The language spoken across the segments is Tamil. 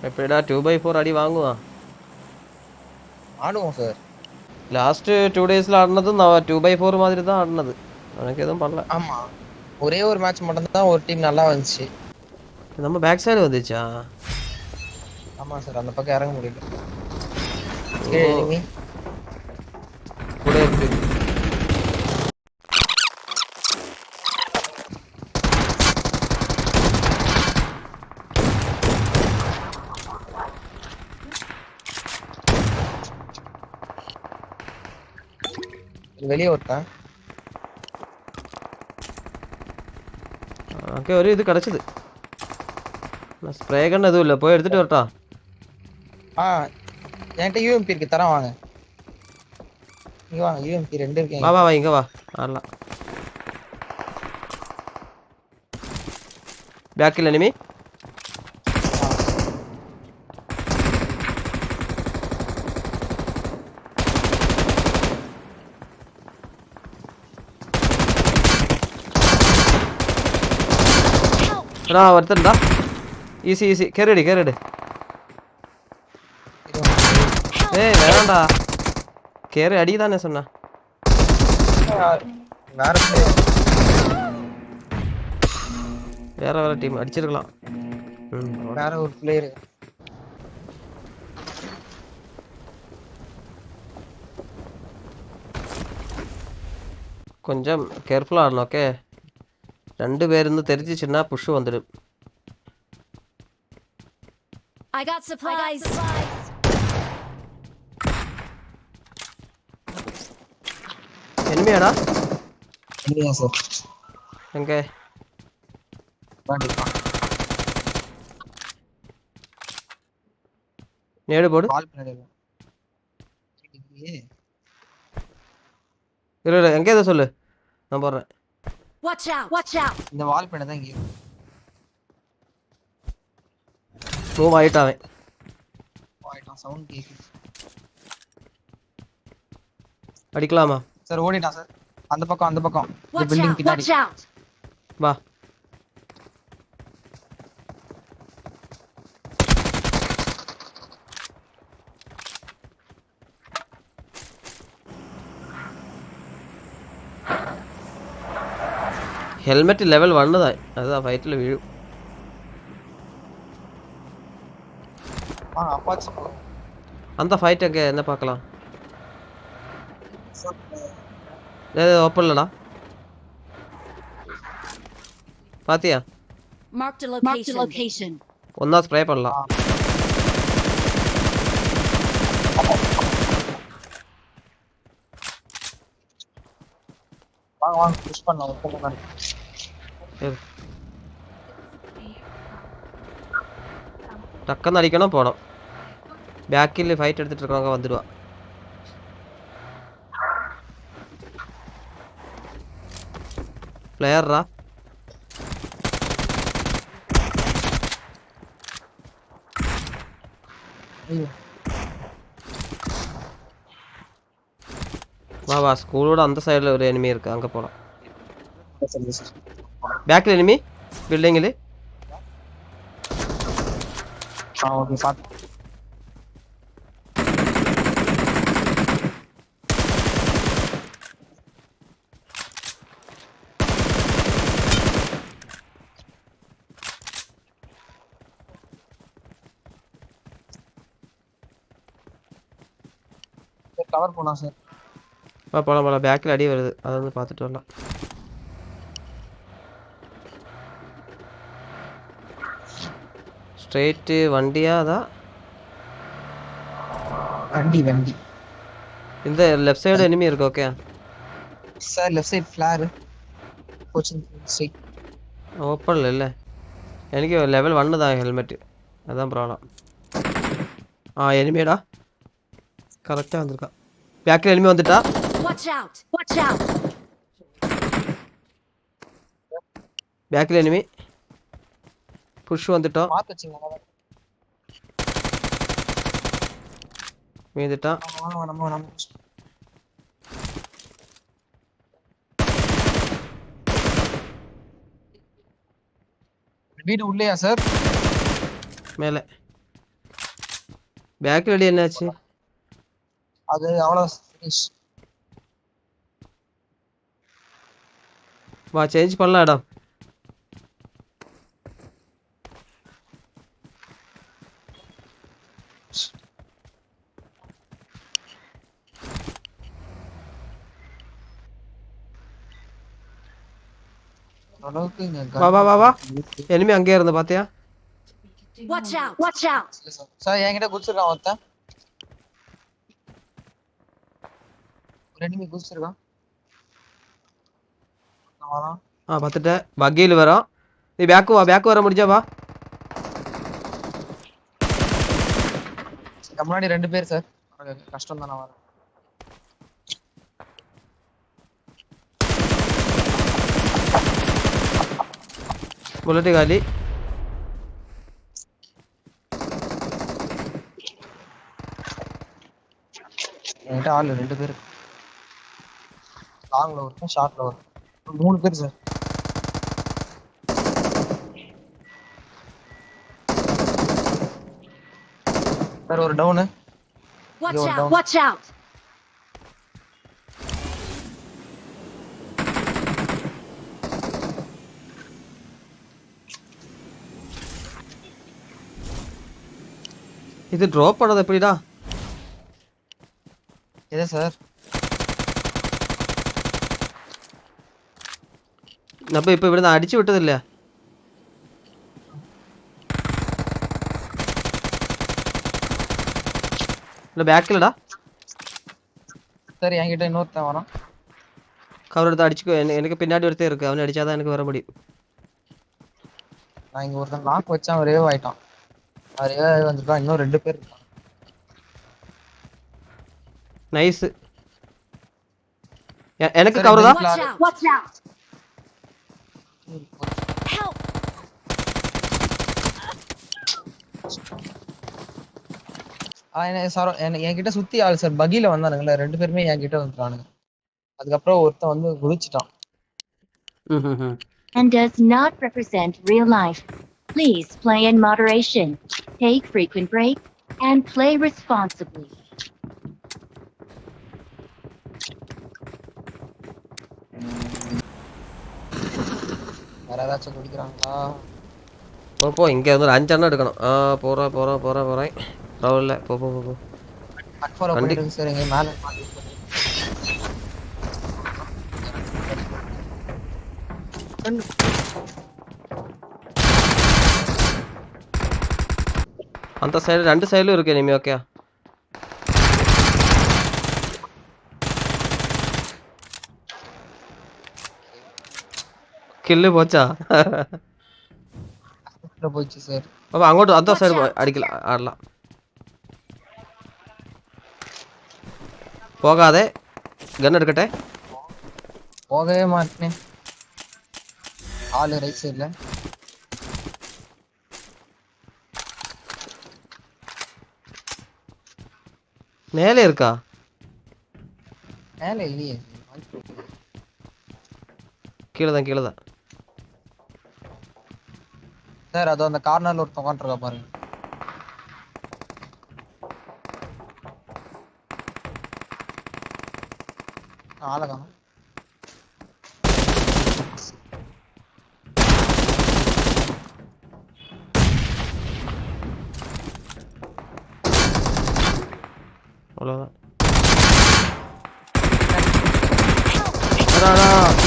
எப்படிடா 2x4 அடி வாங்குவான்? ஆடுவோம் சார். லாஸ்ட் 2 டேஸ்ல ஆடினதும் நான் 2x4 மாதிரி தான் ஆடினது. எனக்கு எதுவும் பண்ணல. ஆமா, ஒரே ஒரு மேட்ச் மட்டும் தான் ஒரு டீம் நல்லா வந்துச்சு. நம்ம பேக் சைடு வந்துச்சா? ஆமா சார், அந்த பக்கம் இறங்க முடியல. ஓ எனிமி கூட இருக்கு. வெளியே ஒருத்தன். ஓகே, ஒரு இது கிடைச்சது. நான் ஸ்ப்ரே கன் எதுவும் இல்லை, போய் எடுத்துட்டு வரட்டா? என்கிட்ட யூஎம்பி இருக்கு, தரேன் வாங்க. இங்க வாங்க, யூஎம்பி 2 இருக்கு. வா வா வா, இங்க வா ஆடலாம். பேக்கில் எனிமி. நான் ஒருத்தன்டா. ஈஸி ஈஸி, கேரடி கேரடி. ஏய் வேணாண்டா, கேரு அடி தானே சொன்ன. வேற வேற வேற டீம் அடிச்சிருக்கலாம். வேற ஒரு பிளேயர். கொஞ்சம் கேர்ஃபுல்லாக ஆடணும். ஓகே, 2 பேர் இருந்து தெரிஞ்சிச்சுன்னா புஷ் வந்துடும். I got supplies. எனிமியாடா? இல்லையா சார்? எங்க? நேடு போடு. கால் பண்ணல. இரு எங்க இதை சொல்லு, நான் போடுறேன். Watch out! Watch out! இந்த வால் பண்ண தான் இங்க மூவ் ஆயிட்டாவே. ஆயிட்டான். சவுண்ட் கேக்குது. அடிக்கலாமா? சார் ஓடிட்டான் சார். அந்த பக்கம் இந்த Watch பில்டிங் out! பின்னாடி. Watch out! வா. ஹெல்மெட் லெவல் 1 தான், அதுதான் ஃபைட்டில் விழும். அப்பாச்சி அந்த ஃபைட் எங்கே என்ன பார்க்கலாம்? ஓப்பன் இல்லடா, பாத்தியா? Marked a location. ஒன்னா ஸ்ப்ரே பண்ணலாம். வாங்க புஷ் பண்ணலாம். டக்குன்னு அடிக்கணும் போனோம். பேக்கில் ஃபைட் எடுத்துட்டு இருக்கவங்க வந்துடுவா. பிளேயர்ரா. வா வா, ஸ்கூலோட அந்த சைடில் ஒரு எனிமி இருக்கு, அங்கே போகலாம். பேக்கில் எனிமி பில்டிங்கில். Okay sir. கவர் போலாம் சார். வா போகலாம் போகலாம். பேக்கில் அடி வருது, அதை வந்து பார்த்துட்டு வரலாம். ஸ்ட்ரெயிட்டு வண்டியா? அதான் வண்டி இந்த லெஃப்ட் சைடு எனிமி இருக்கு. Okay sir, left side flower coaching straight ஓப்பனில் இல்லை. எனக்கு லெவல் 1 தான் ஹெல்மெட்டு, அதான் ப்ராப்ளம். எனிமியடா, கரெக்டாக வந்திருக்கா. பேக்கில் எனிமி வந்துட்டா. Watch out! Watch out! பேக்கில் எனிமி புஷ் வந்துட்டோம். மார்க் வச்சிங்க. மீந்துட்டான். நம்ம வீடு உள்ளேயா சார்? மேலே பேக்கில் அடி என்னாச்சு? அது அவ்வளோ ஃபினிஷ். வா சேஞ்ச் பண்ணலாம் இடம். அளவுக்கு இங்க வா வா வா வா எனிமி அங்கேயே இருந்து பாத்தியா? Watch out! Watch out! Sir என்கிட்ட குதிச்சிருக்கான் ஒருத்தன். ஒரு enemy குதிச்சிருக்கான். நான் வரான். பார்த்துட்டேன். பக்கியில் வரோம். நீ பேக்கு வர முடிஞ்சா வா. முன்னாடி 2 பேர் சார். கஷ்டம் தான். நான் வரேன். புல்லட் காலி. என்கிட்ட ஆள் 2 பேர். லாங்ல ஒருத்தன், ஷார்ட்ல ஒருத்தன். 3 பேர் சார். சார் ஒரு down. Watch out! Watch out! இது ட்ராப் பண்ணது எப்படிடா? எது சார்? நம்ம இப்போ இവിടുന്ന് அடிச்சு விட்டது இல்லையா? இல்லை பேக்கில்டா. சார் என்கிட்ட இன்னொருத்தன் வரான். கவர் எடுத்து அடிச்சுக்கோ. எனக்கு பின்னாடி ஒருத்தர் இருக்கு. அவனை அடிச்சாதான் எனக்கு வர முடியும். நான் இங்க ஒருத்தன் லாக் வச்சான், அவன் ரேவ் ஆயிட்டான். அவன் ரேவ் வந்துட்டான். இன்னும் 2 பேர் இருக்கான். நைஸ். எனக்கு கவர் தான். Watch out! Watch out! Help! Sir என்கிட்ட சுத்தி ஆள் சார். பகில வந்தானுங்களே 2 பேருமே என்கிட்ட வந்துட்டானுங்க. அதுக்கப்புறம் ஒருத்தன் வந்து குதிச்சிட்டான். And does not represent real life. Please play in moderation, take frequent breaks, and play responsibly. வேற ஏதாச்சும் குடிக்கிறாங்களா? போ இங்கே வந்து ஒரு 5 எண்ணம் எடுக்கணும். போகிறேன் பரவாயில்ல. போ. அக்ஃபோரா போயிடுங்க சார். எங்க மேல அந்த சைடு 2 சைடுலும் இருக்கு இனிமே. ஓகே கில்லு போச்சா? போச்சு சார். அப்போ அங்கோட்டு அந்த சைடு அடிக்கலாம், ஆடலாம். போகாதே. கன் எடுக்கட்டே. போகவே மாட்டேன். ஆளு ரைட் சைடுல. மேலே இருக்கா? மேல இல்லையே. கீழே தான். சார் அது அந்த கார்னர்ல ஒருத்தன் உட்காந்துருக்கா பாருங்க. ஆளை காணோம். அவ்வளோதான்.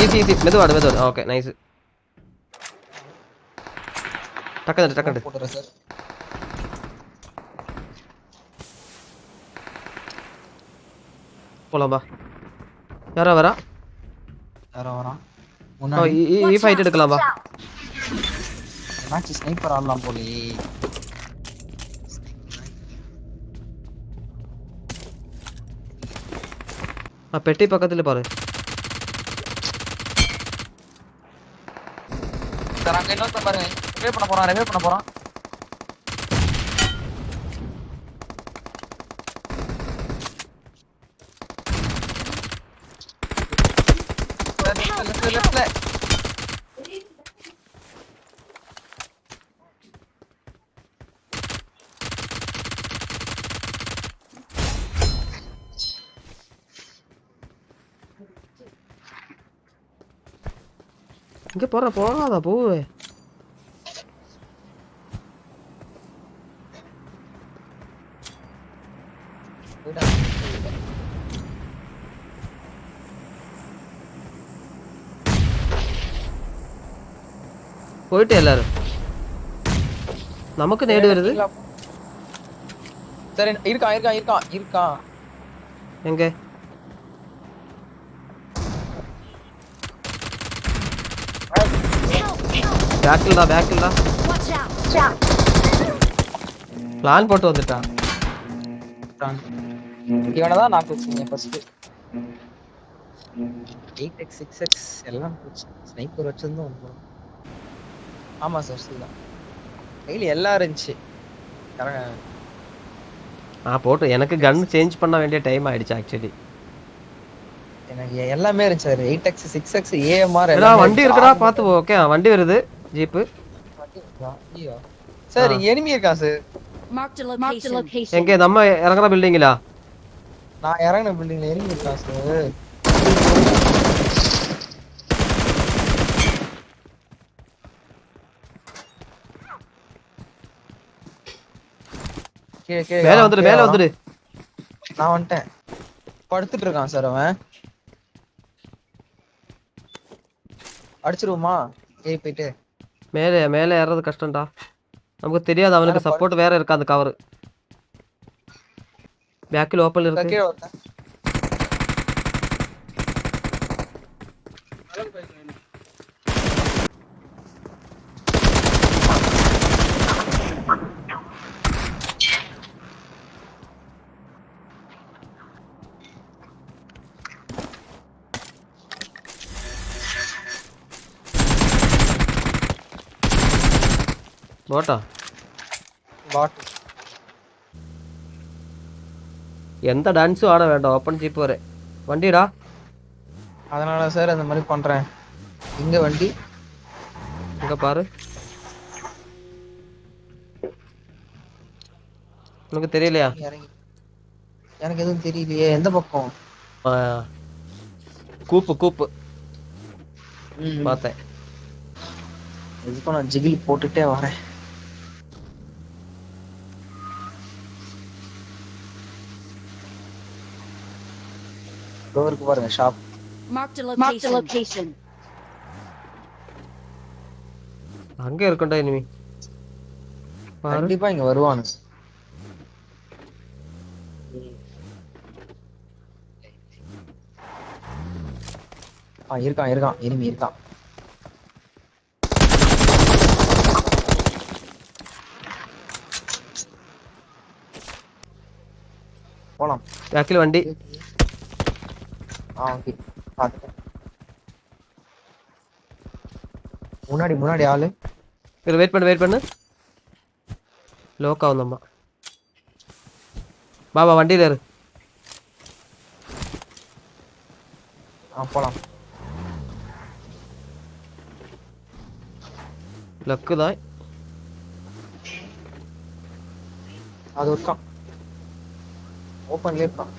ஈஸி மெதுவாடு. Okay nice. டக்கு போடுறேன் சார். போலாம்பா. யாரா வரா? முன்னாடி ஈ ஃபைட் எடுக்கலாம்பா. மேட்ச் ஸ்னைப்பர் ஆடலாம் போலயே. பெட்டி பக்கத்துல பாரு. சார் அங்க இன்னொருத்த பாருங்க. ரிவைவ் பண்ண போறான். லெஃப்ட்ல இங்க போகாத போ. போயிட்டு எல்லாரும் நமக்கு நேடு வருது. சரி இருக்கான். எங்க பேக்கில்டா Watch out! பிளான் போட்டு வந்துட்டான். இவனதான் நான் வச்சீங்க ஃபர்ஸ்ட். 8x 6x எல்லாம் போச்சு. ஸ்னைப்பர் வச்சிருந்தோம். ஆமா சார் சரிதான். கையில எல்லாம் இருந்துச்சு. போட்டு எனக்கு கன் சேஞ்ச் பண்ண வேண்டிய டைம் ஆயிடுச்சு ஆக்சுவலி. எனக்கு எல்லாமே இருந்துச்சு சார். 8x 6x AMR எல்லாம் வண்டி இருக்குடா பாத்து. ஓகே வண்டி வருது ஜீப். சார் இங்க எனிமி இருக்கா சார்? Marked a location. எங்க நம்ம இறங்குற பில்டிங்களா? நான் இறங்குன பில்டிங்ல எனிமி இருக்கா சார்? மேல வந்துடு. நான் வந்துட்டேன். படுத்துட்டு இருக்கான் சார் அவன். அடிச்சிருவோமா? போயிட்டு மேல ஏறது கஷ்டம்டா. நமக்கு தெரியாது அவனுக்கு சப்போர்ட் வேற இருக்கு அந்த கவர். பேக்கில் ஓப்பன் இருக்கு. கீழ வரேன். போட்டா பாட் எந்த டான்ஸும் ஆட வேண்டாம். ஓப்பன் ஜீப் வர வண்டிடா. அதனால சார் அந்த மாதிரி பண்றேன். இங்க வண்டி இங்க பாரு. உனக்கு தெரியலையா? எனக்கு எதுவும் தெரியலையே. எந்த பக்கம்? கூப்பு பார்த்தேன். இதுக்கு நான் ஜிகில் போட்டுட்டே வரேன். டோருக்கு பாருங்க ஷாப். Marked a location. அங்க இருக்கண்டா இனிமே. கண்டிப்பா இங்க வருவானு. இருக்கான் எனிமி இருக்கான். போலாம். பேக்கில் வண்டி. ஓகே பாத்துட்டேன். முன்னாடி ஆளு. வெயிட் பண்ணு. லோக்கா வந்தம்மா. பாபா வண்டியில இரு. போலாம். லக்கு தான். அது இருக்கான். ஓபன்ல இருக்கான்.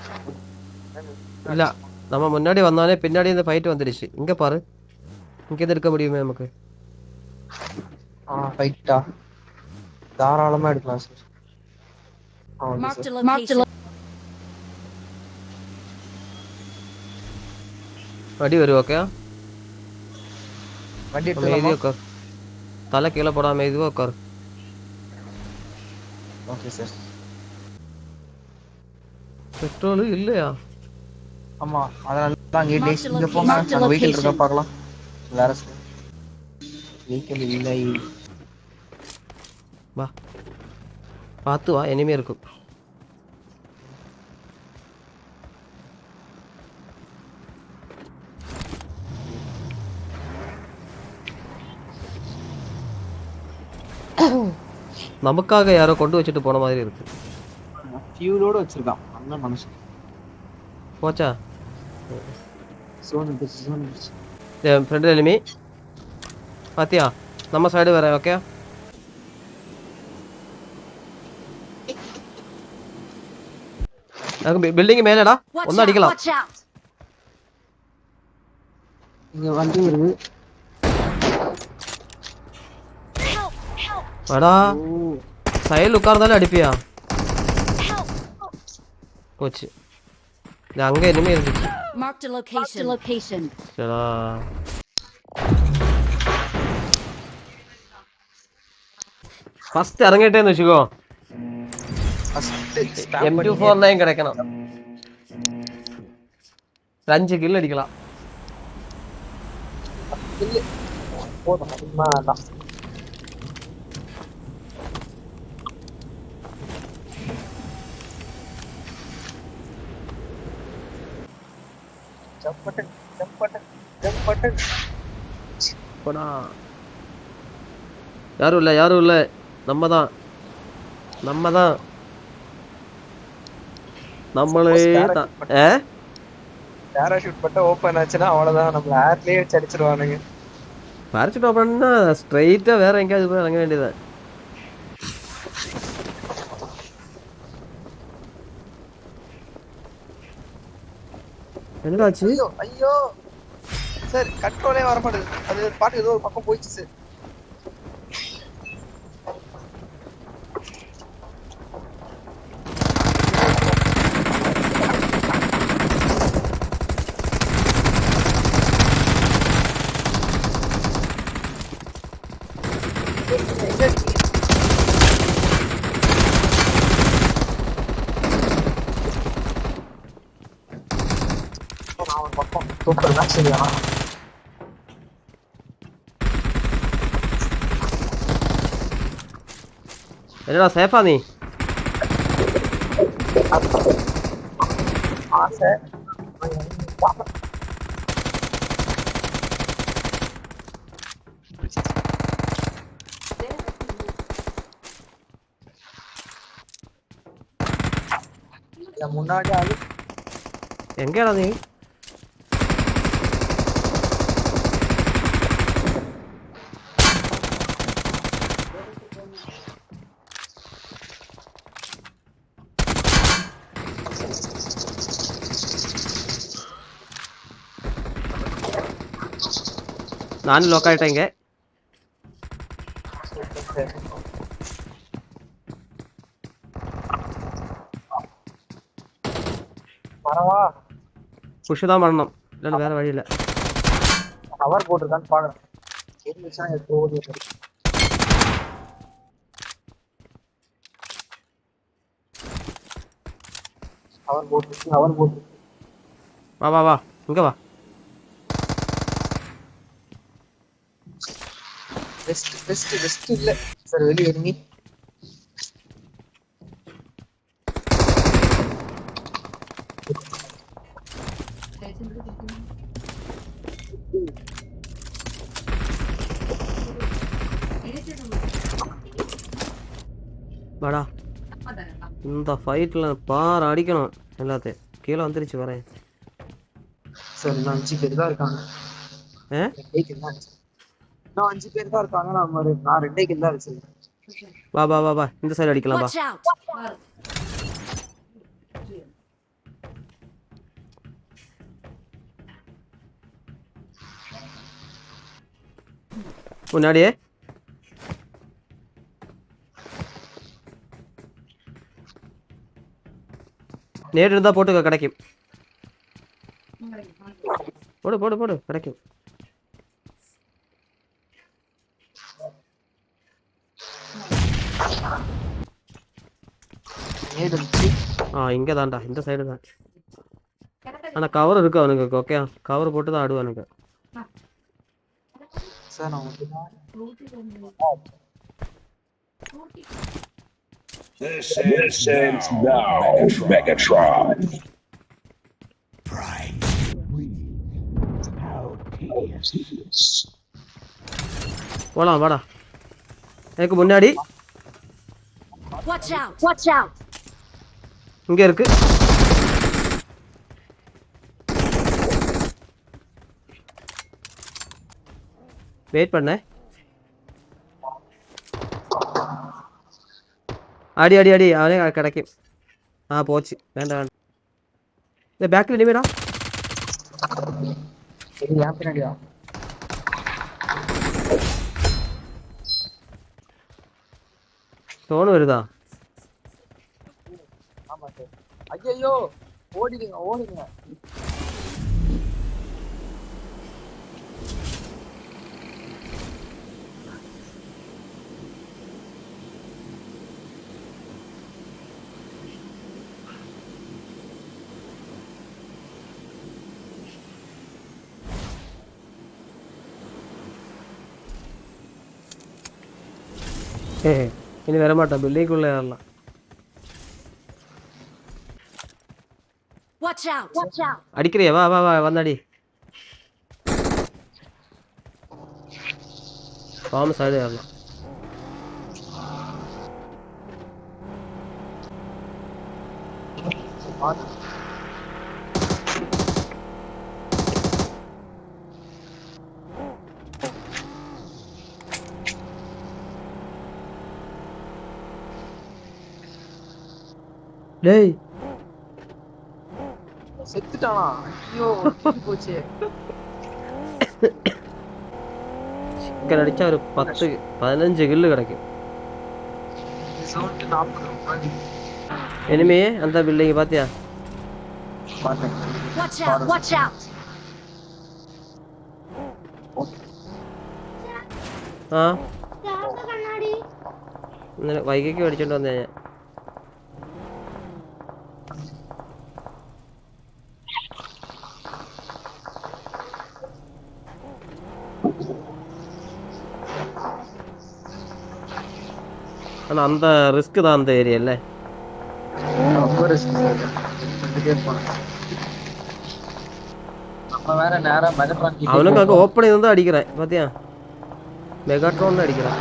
இல்ல நம்ம முன்னாடி வந்தானே பின்னாடி இந்த ஃபைட் வந்துடுச்சு. இங்க பாரு. இங்க இருந்து எடுக்க முடியுமே நமக்கு. ஃபைட்டா தாராளமா எடுக்கலாம் சார். Marked a location. வண்டி வரும். ஓகே வண்டி மெதுவா உட்கார். தலை கீழே போடாம மெதுவா உட்கார். Okay sir. பெட்ரோல் இல்லையா? ஆமா அதனால தான் இங்க போங்க. அங்க வெஹிக்கிள் இருக்கா பார்க்கலாம். வேற சார் வெஹிக்கிள் இல்லை. வா பார்த்து வா. எனிமே இருக்கும். நமக்காக யாரோ கொண்டு வச்சுட்டு போன மாதிரி இருக்கு. ஃபியூலோட வச்சிருக்கான் அண்ணன் மனுஷன். போச்சா? சோனு என் ஃப்ரெண்டு எனிமி பாத்தியா? நம்ம சைடு வேற. ஓகே பில்டிங் மேலடா. ஒன்னு அடிக்கலாம். Watch out! இங்க வண்டி வருது. வாடா சைடுல உட்கார்ந்தாலே அடிப்பியா Help! போச்சு இது அங்க இனிமே இருந்துச்சு Marked a location. சரிடா ஃபர்ஸ்ட் இறங்கிட்டேன்னு வச்சுக்கோ M249 கிடைக்கணும் 5 கில் அடிக்கலாம் போதும் அதிகமா வேண்டாம். Jump button. போடா யாரும் இல்லை நம்ம தான் நம்மளே தான் பேராஷூட் பட்ட ஓபன் ஆச்சுன்னா அவ்வளவுதான், நம்மள ஏர்லயே வச்சு அடிச்சிருவானுங்க. பேரச்சூட் ஓப்பன்னா ஸ்ட்ரைட்டா வேற எங்கேயாவது போய் இறங்க வேண்டியதான் என்னடாச்சு ஐயோ சார், கண்ட்ரோலே வர மாட்டேங்குது. அது பாட்டு ஏதோ ஒரு பக்கம் போயிடுச்சு சார். சூப்பர் மேட்ச் இல்லையா? என்னடா சேஃபா நீ ஆசை முன்னாடி ஆளு எங்கடா நீ நானும் லோக் ஆயிட்டேங்க வரவா புஷ் தான் பண்ணணும் இல்லைன்னா வேற வழி இல்லை கவர் போட்டிருக்கான்னு பாக்குறேன். இருந்துச்சுன்னா எனக்கு போகுது. கவர் போட்டு வா இங்க வா வெஸ்ட் இல்ல சார், வெளியே எனிமி. வாடா இந்த ஃபைட்ல பார் அடிக்கணும் எல்லாத்தையும் கீழே வந்துருச்சு வரேன் சார் இன்னும் 5 பேர் தான் இருக்காங்க. இன்னும் 5 பேர் தான் இருக்காங்க. நான் 2 கில் தான் வச்சிருக்கேன். வா இந்த சைடு அடிக்கலாம் வா Watch out! முன்னாடியே நேடு இருந்தா போட்டுக்க கிடைக்கும் போடு கிடைக்கும் இங்க தான்டா இந்த சைடு தான் ஆனா கவர் இருக்கு அவனுக்கு ஓகே கவர் போட்டு தான் ஆடுவானுங்க சார் நான் This is now Megatron. Prime. How tedious is this? போலாம் வாடா எனக்கு முன்னாடி Watch out! இங்க இருக்கு வெயிட் பண்ண அடி அவனே கிடைக்கும் போச்சு வேண்டாம் இந்த பேக்கில் இனிமேடா பின்னாடியா? 1 சோனு வருதா? ஆமா சார். ஐயோ ஓடிடுங்க ஓடுங்க. இனி வரமாட்டேன், பில்டிங்குள்ளே ஏறலாம். Watch out! Watch out! அடிக்கிறியா? வா வா வா வந்தாடி. ஃபார்ம் சைடு ஏறலாம். டேய் செத்துட்டானா? ஐயோ போச்சு. சிக்கன் அடிச்சா ஒரு 10-15 கில்லு கிடைக்கும். சவுண்ட் 40. இனிமே அந்த பில்டிங் பாத்தியா? Watch out! Watch out! ആ ഇന്നലെ വൈകിക്ക് മേടിച്ചോണ്ട് വന്നേ ഞാൻ. ஆனா அந்த ரிஸ்க் தான் அந்த ஏரியா இல்ல. ரொம்ப ரிஸ்க் சார். நம்ம வேற நேரா மெகாட்ரான் கிட்ட அவனுக்கு அங்க ஓபன் இருந்தா அடிக்கிறேன் பாத்தியா? மெகாட்ரான் அடிக்கிறேன்.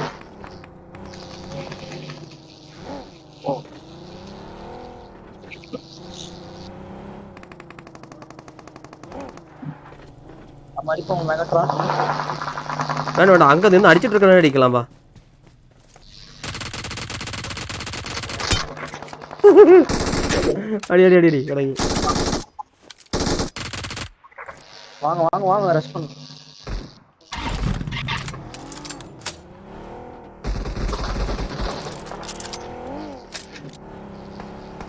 நம்ம அடிப்போம் மெகாட்ரான். வேணாம் வேண்டாம், அங்க நின்று அடிச்சிட்டு இருக்கவே அடிக்கலாம்பா. அடி அடி அடி அடி கடை. வாங்க வாங்க வாங்க ரஷ் பண்ணு.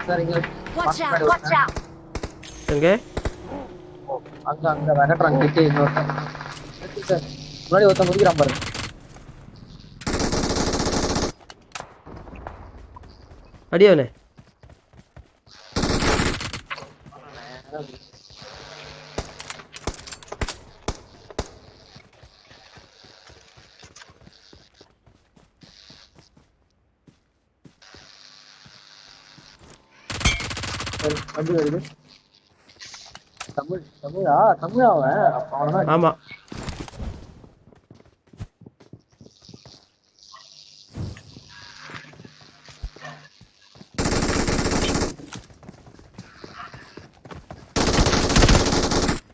சார் இங்க Watch out! Watch out! எங்க? அங்க அங்க மெகாட்ரான் கிட்ட இன்னொருத்தன். சார் முன்னாடி ஒருத்தன் முடிக்கிறான் பாருங்க. அடியவனே. வண்டி வருது. தமிழா அவன் அவனதான். ஆமா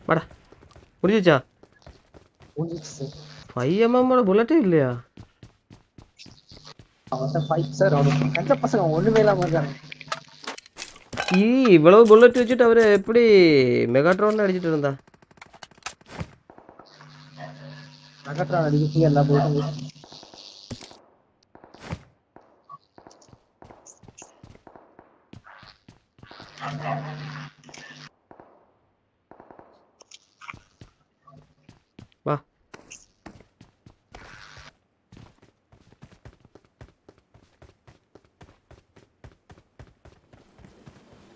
வாடா. முடிஞ்சிச்சா? 5mm புல்லட்டே இல்லையா? அவன் ஃபைட் சார். அவன் கஞ்ச பசங்க ஒண்ணுமே இல்லாம இருக்காங்க. இவ்வளவு புல்லட் வச்சுட்டு அவரு எப்படி மெகாட்ரான் அடிச்சிட்டு இருந்தா? மெகாட்ரான் அடிக்கிறதுக்கு எல்லா போட்டும் வா.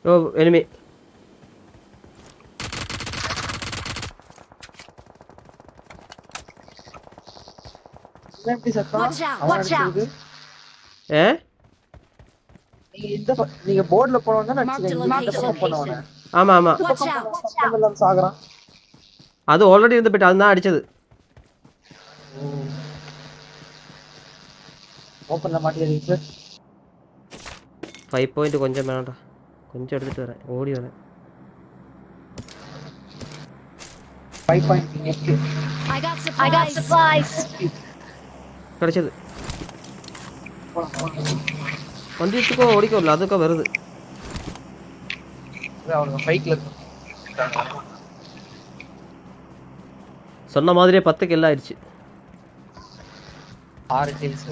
ஓ எனிமி. எப்படி சத்தம்? Watch out! அவன் Watch out! அடிச்சது. ஏ நீங்க போர்டுல போனவன் தான் Mark the அடிச்சீங்க. இந்த பக்கம் location. போனவன ஆமா ஆமா, Watch out! எல்லாம் சாகுறான். அது ஆல்ரெடி இருந்து போயிட்டு அதுதான் அடிச்சது. ஓபன்ல மாட்டிக்கிறீங்க சார். 5 பாயிண்ட் கொஞ்சம் வேணாம்டா, கொஞ்சம் எடுத்துட்டு வரேன், ஓடி வரேன். 5 பாயிண்ட். I got supplies. கிடைச்சது. வண்டி எடுத்துக்கோ, ஓடிக்கோ, அதுக்கோ வருது. அவங்க பைக்ல சொன்ன மாதிரியே 10 கில் ஆயிடுச்சு. 6 kills.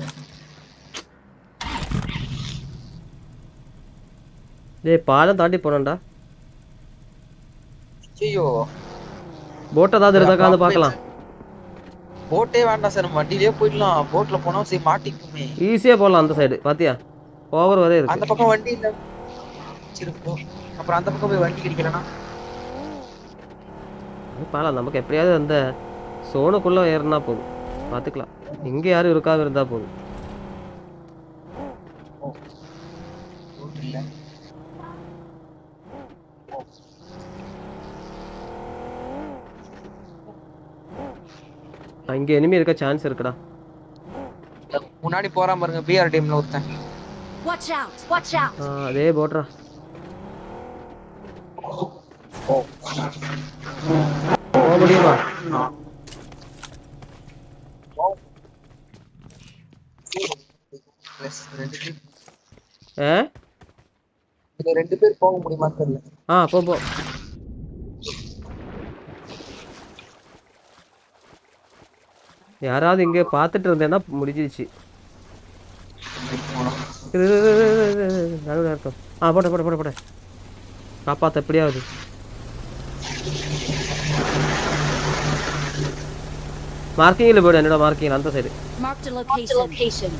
டேய் பாலம் தாண்டி போனோம்டா. ஐயோ போட் ஏதாவது இருந்தாக்காந்து பார்க்கலாம். போட்டே வேண்டாம் சார், நம்ம வண்டியிலே போயிடலாம். போட்ல போனா சரி மாட்டிக்குமே. ஈஸியாக போகலாம் அந்த சைடு பாத்தியா, ஓவர் வரே அந்த இருக்கு. பக்கம் வண்டி இல்ல சரி போ. அப்புறம் அந்த பக்கம் போய் வண்டி கிடைக்கலனா பாலாம் நமக்கு எப்படியாவது அந்த சோனுக்குள்ளே ஏறினா போதும், பார்த்துக்கலாம். இங்கே யாரும் இருக்காம இருந்தால் போதும். போட் இல்ல. இங்கே எனிமி இருக்க சான்ஸ் இருக்குடா. முன்னாடி போறான் பாருங்க, பிஆர் டீம்ல ஒருத்தன். Watch out! Watch out! அதே போட்றா. போக முடியுமா? இதுல 2 பேர் போக முடியுமா தெரியல. போ போ. யாராவது இங்கே பார்த்துட்டு இருந்தேன்னா முடிஞ்சிருச்சு. அர்த்தம் போட்ட போட்ட போட்ட போட்ட காப்பாற்ற எப்படியாவது. மார்க்கிங்கில் போய்டு, என்னோட மார்க்கிங் அந்த side. Marked a location.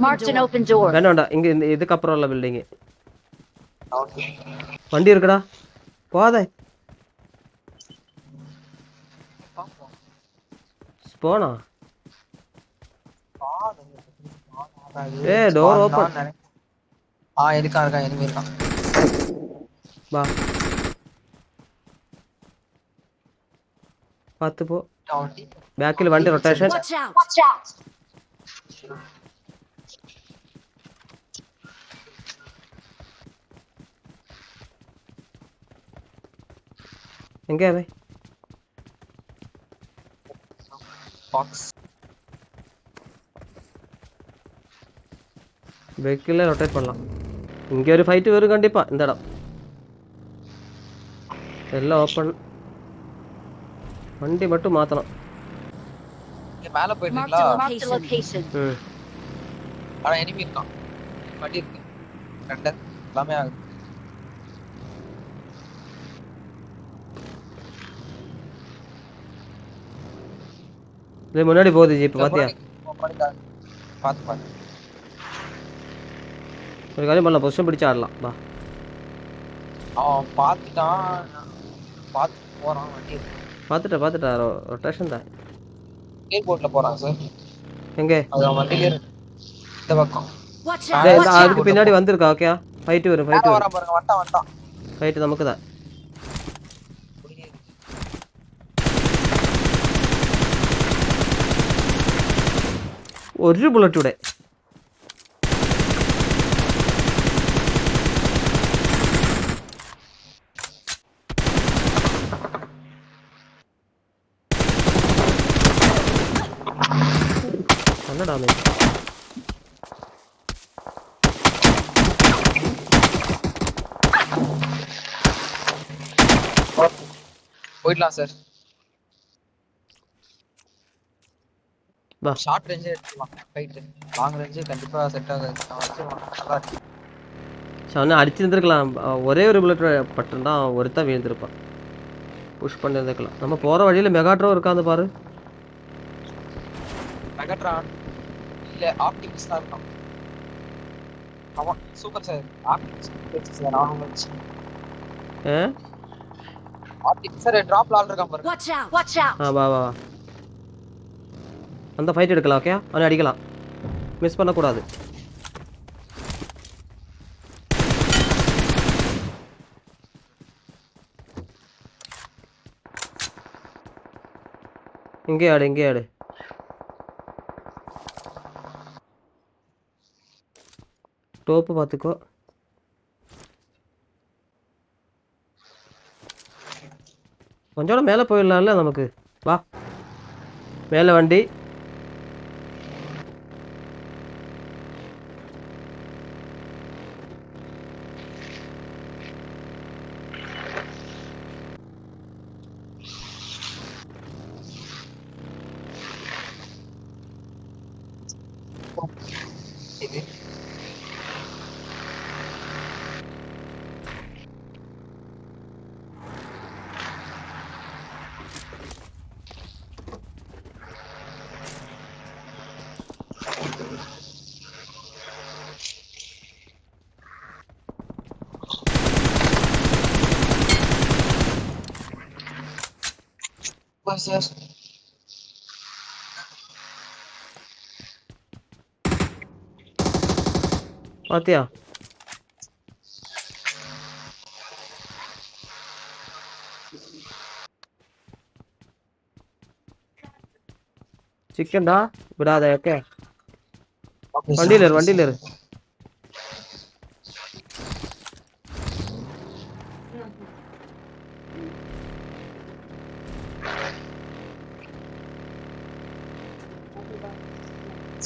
Marked an open door. வேண்டாம்டா, இங்கே இந்த இதுக்கப்புறம் உள்ள பில்டிங்கு. வண்டி இருக்குடா, போதே போனா. Door open. இருக்கான் எனிமி இருக்கான். வா பார்த்து போ. பேக்கில் வண்டி rotation. Watch out! Watch out! எங்கே அவன்? பாக்ஸ் பேக்கில் ரொட்டேட் பண்ணலாம். இங்கே ஒரு ஃபைட்டு வரும் கண்டிப்பாக. இந்த இடம் எல்லாம் ஓப்பன். வண்டி மட்டும் மாற்றணும். மேல Marked போயிட்டீங்களா? a location. ஆனா எனிமி இருக்கான். வண்டி இருக்கு, கண்டர் எல்லாமே ஆகுது. இது முன்னாடி போகுது ஜீப் பாத்தியா? பாத்து பாத்து ஒரு காரியம் பண்ணலாம், பொசிஷன் பிடிச்சு ஆடலாம். வா அவன் பாத்துட்டான், பாத்து போறான். வண்டி இருக்கு, பார்த்துட்டா ரொட்டேஷன் தான். ஸ்கேட் போட்ல போறான் சார். எங்கே? அது அவன் வண்டியில இருக்கு, இந்த பக்கம். Watch டேய், out! அதுக்கு பின்னாடி வந்திருக்கா. ஓகே ஃபைட்டு வரும், ஃபைட்டு வரும். வரான் பாருங்க, வந்துட்டான். ஃபைட்டு நமக்கு தான். ஒரு புல்லட் விட. என்ன டேமேஜ்? போயிடலாம் சார். வா ஷார்ட் ரேஞ்சே எடுத்துக்கலாம், ஃபைட் லாங் ரேஞ்சே கண்டிப்பா செட் ஆகாது. நல்லா இருக்கு. சொன்ன அடிச்சிருந்துருக்கலாம். ஒரே ஒரு புல்லட் பட்டுருந்தா ஒருத்தான் வீழ்ந்திருப்பான். புஷ் பண்ணியிருந்துருக்கலாம். நம்ம போகிற வழியில் மெகாட்ரோ இருக்காந்து பாரு. மெகாட்ரான் இல்ல ஆப்டிமிஸ் தான் இருக்கான். ஆமா சூப்பர் சார். ஆப்டிமிஸ் சார், நானும் வச்சேன். ஆப்டிமிஸ் சார் டிராப்ல ஆல் இருக்கான் பாருங்க. Watch out! Watch out! வா வா அந்த ஃபைட் எடுக்கலாம். ஓகே அவனை அடிக்கலாம், மிஸ் பண்ணக்கூடாது. இங்கே ஆடு. டோப்பு பார்த்துக்கோ. கொஞ்சம் மேலே போயிடலாம்ல நமக்கு. வா மேலே வண்டி. ஓகே சார் பாத்தியா சிக்கன்டா விடாத ஓகே வண்டியில இரு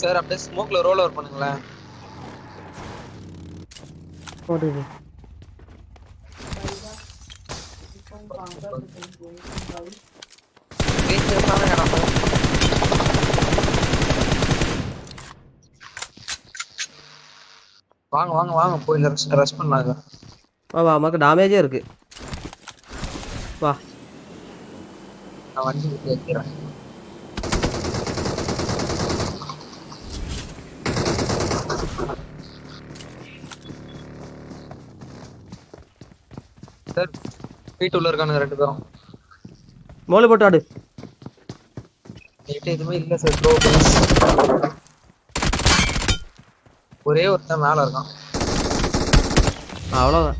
சார் அப்படியே ஸ்மோக்ல ரோல் ஓவர் பண்ணுங்களேன் போடுது டேஞ்சரஸான இடம் வாங்க வாங்க வாங்க போய் ரெஸ்ட் பண்ணாங்க வா நமக்கு டேமேஜே இருக்கு வா நான் வண்டி விட்டு வைக்கிறேன் சார் வீட்டுள்ள இருக்கானுங்க 2 பேரும் மோளை போட்டு ஆடு என்கிட்ட எதுவுமே இல்ல சார் ப்ரோ ஒரே ஒருத்தன் மேல இருக்கான் அவ்வளோதான்